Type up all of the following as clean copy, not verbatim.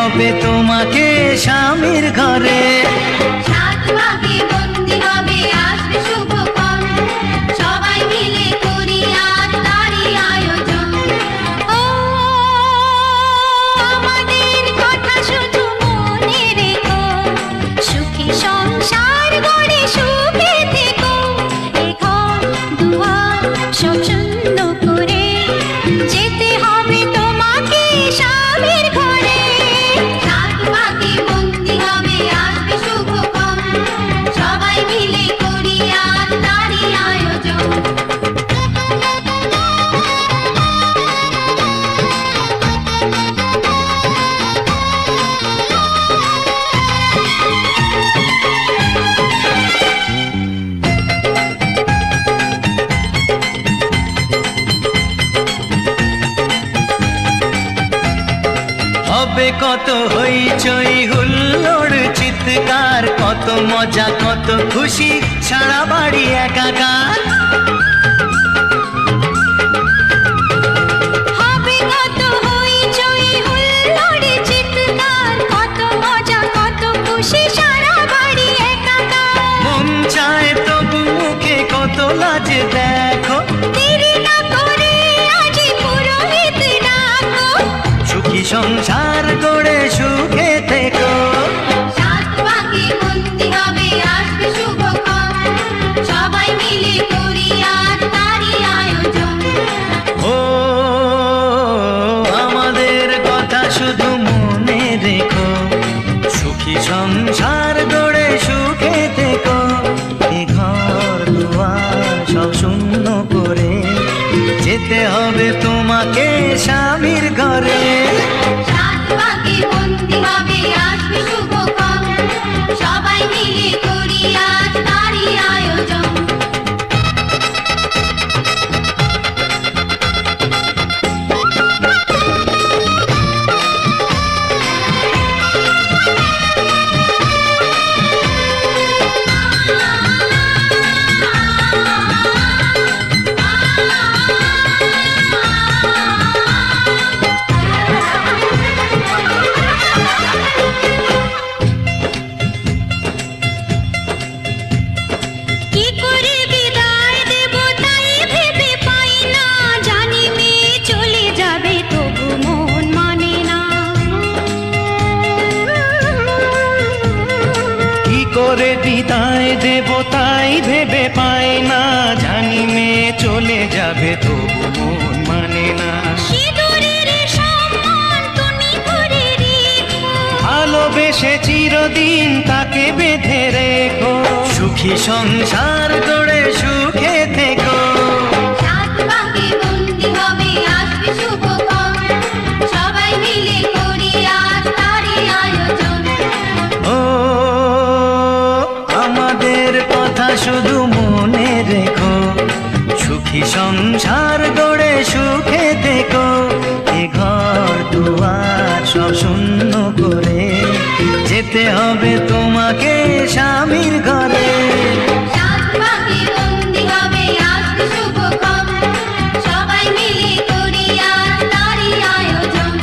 হবে তোমাকে স্বামীর ঘরে। সাত ভাগে বন্দি হবে আসবে শুভক্ষণ, সবাই মিলে করি আজ তারই আয়োজন। ও আমাদের কথা শুধু মনে রেখো, সুখী সংসার গড়ে সুখে থেকো। এ ঘর দুয়ার সব শূন্য করে যেতে হবে তোমাকে স্বামীর ঘরে। সাত ভাগে বন্দি হবে আসবে শুভক্ষণ, সবাই মিলে করি আজ তারই আয়োজন। হবে কত হইচই হুল্লোড় চিৎকার, কত মজা কত খুশি সারা বাড়ি একাকার। হবে কত হইচই হুল্লোড় চিৎকার, কত মজা কত খুশি সারা বাড়ি একাকার। মন চায় তবু মুখে কত লাজ দেখো, দেরি না করে আজই পুরোহিত ডাকো। সুখী সংসার গড়ে সুখে থেকো। সাত ভাগে বন্দি হবে আসবে শুভক্ষণ, সবাই মিলে করি আজ তারই আয়োজন। ও আমাদের কথা শুধু মনে রেখো, সুখী সংসার গড়ে সুখে থেকো। এ ঘর দুয়ার সব শূন্য করে যেতে হবে তোমাকে স্বামীর ঘরে। সাত ভাগে বন্দি হবে আসবে শুভক্ষণ, সবাই মিলে করি আজ তারই আয়োজন। কি করে বিদায় দেব তাই ভেবে পাই না, জানি মেয়ে চলে যাবে তবু মন মানে না। কি করে বিদায় দেব তাই ভেবে পাই না, জানি মেয়ে চলে যাবে তবু মন মানে না। সিঁদুরের সম্মান তুমি করে রেখো, ভালোবেসে চিরদিন তাকে বেঁধে রেখো, সুখী সংসার গড়ে সুখে থেকো। সাত ভাগে বন্দি হবে আসবে শুভক্ষণ, সবাই মিলে করি আজ তারই আয়োজন। ও আমাদের কথা শুধু মনে রেখো, সুখী সংসার গড়ে সুখে থেকো। এ ঘর দুয়ার সব শূন্য করে যেতে হবে তোমাকে স্বামীর ঘরে। সাত ভাগে বন্দি হবে আসবে শুভক্ষণ, সবাই মিলে করি আজ তারই আয়োজন।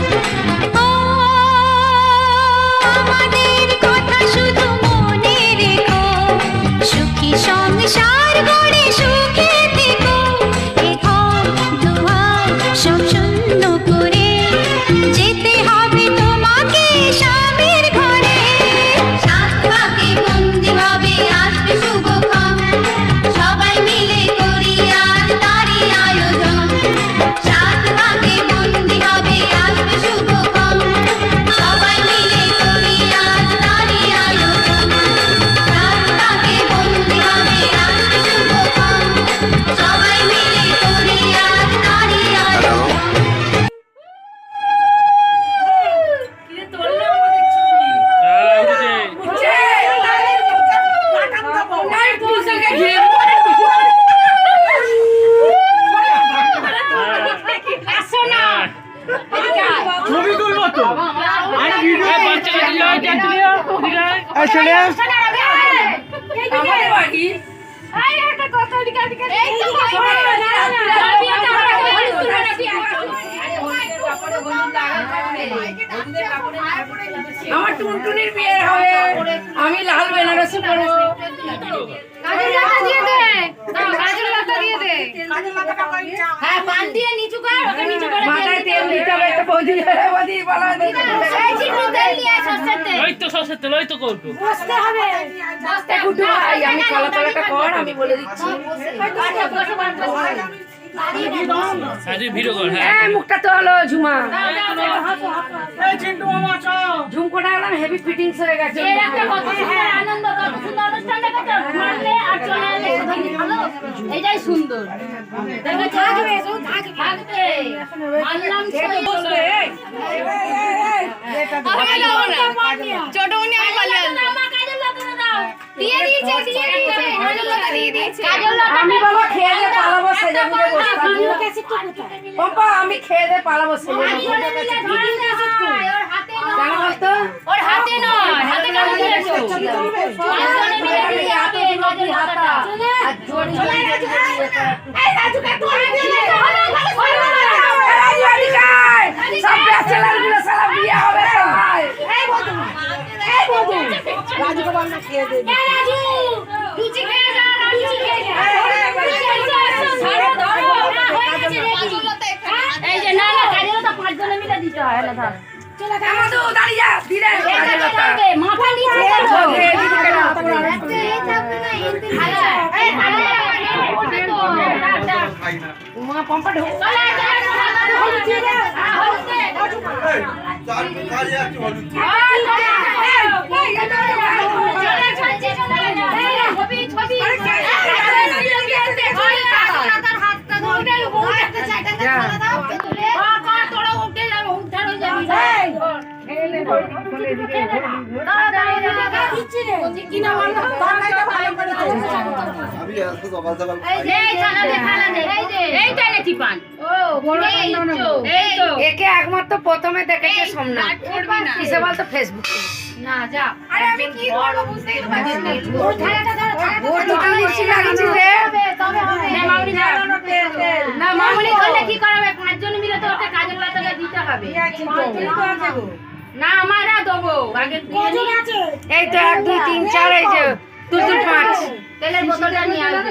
ও আমাদের কথা শুধু মনে রেখো, সুখী সংসার গড়ে সুখে থেকো। এ ঘর দুয়ার সব শূন্য করে যেতে হবে তোমাকে স্বামীর ঘরে। সাত ভাগে বন্দি হবে আসবে শুভক্ষণ, সবাই মিলে করি আজ তারই আয়োজন। সাত ভাগে বন্দি হবে আসবে শুভক্ষণ, সবাই মিলে করি আজ তারই আয়োজন। সাত ভাগে বন্দি হবে আসবে শুভক্ষণ, সবাই মিলে করি আজ তারই আয়োজন। ছবি তুলবো তো আরে ভিডিও চলে আমার টুনটুনির বিয়ে হবে, আমি লাল বেনারসি পরবো। মাথায় তেল দিতে হবে, একটা বৌদি বৌদি বলা ওই তো সরষের তেল, ওই তো কৌটো। গুড্ডু ভাই, আমি কলা তলাটা কর, আমি বলে দিচ্ছি। হ্যাঁ তুই ভিডিও কর। হ্যাঁ মুখটা তো হলো ঝুমা, এই চিন্টু মামা চ। ঝুমকোটা একদম হেভি ফিটিংস হয়ে গেছে। এটাই সুন্দর ছোটমনি আমি আমি বাবা খেয়ে দিয়ে পালাবো, সেজে বুঝে পম্পা, আমি খেয়ে দিয়ে পালাবো সেজে বুঝে। কেন বলতো? ওর হাতে নয়, হাতে কেন দিয়েছো? এই যে না না কাজে তো 5 জনে মিলে দিতে হয় আলাদা। মাথা নিচে একে একমাত্র প্রথমে দেখেছে সোমনাথ, কিসে বলতো ফেসবুকে। না যা আরে আমি কি করব বুঝতেই তো পারছি না। ওর দুটো লিপস্টিক লাগিয়েছিস রে। তবে হবে না মামনি যা না মামনি করলে কি করাবে? 5 জন মিলে তো ওকে কাজের লাতাটা দিতে হবে। না আমারা দেবো আগে কজন আছে? এই তো 1 2 3 4, এই যে তুলতুল 5। তেলের বোতলটা নিয়ে আসবে।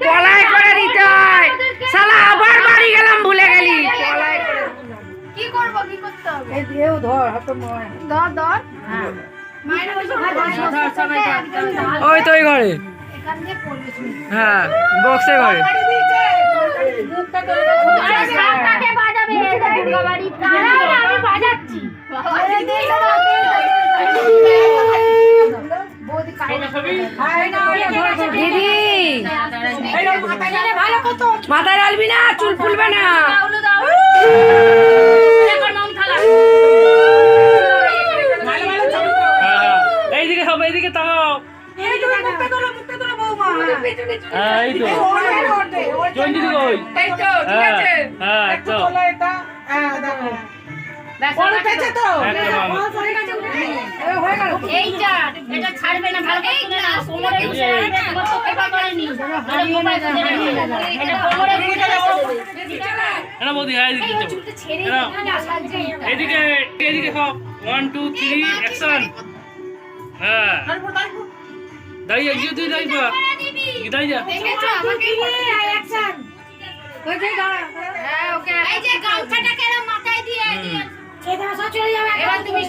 পলাই করে দিতে হয়, শালা আবার বাড়ি গেলাম ভুলে গেলি। পলাই করে কি করব কি করতে হবে? এই দিয়েও ধর, হাত ময় ধর ধর হ্যাঁ মায়ের কাছে ওই তো ওই ঘরে। এখান দিয়ে পড়বে শুনি। হ্যাঁ বক্সে ঘরে। আরে সাপটাকে বাজাবে এটা দুর্গাবাড়ি না আমি বাজাচ্ছি। বৌদি দিদি মাথায় ডালবি না, চুল ফুলবে না। এইদিকে সব এইদিকে তাকাও। হ্যাঁ এই তো চন্ডিদি কই? এই তো ঠিক আছে। হ্যাঁ তো এইটা এটা ছাড়বে না ভালো করে তুলে না কোমরে বসে রাখবে তোমার তো পেপা করেনি আরে মোবাইল এটা কোমরে বসে রাখবে না বৌদি। হ্যাঁ এদিকে যাবো। চুলটা ছেড়ে দিই না সাজে এদিকে এদিকে সব 1 2 3 অ্যাকশন। হ্যাঁ দাঁড়িয়ে গিয়ে তুই দাঁড়িয়ে দাঁড়িয়ে যা। দেখেছো আমাকে অ্যাকশন হ্যাঁ ওকে এই যে গামছাটা কেন মাথায় দিয়ে দিয়ে এবার তুমি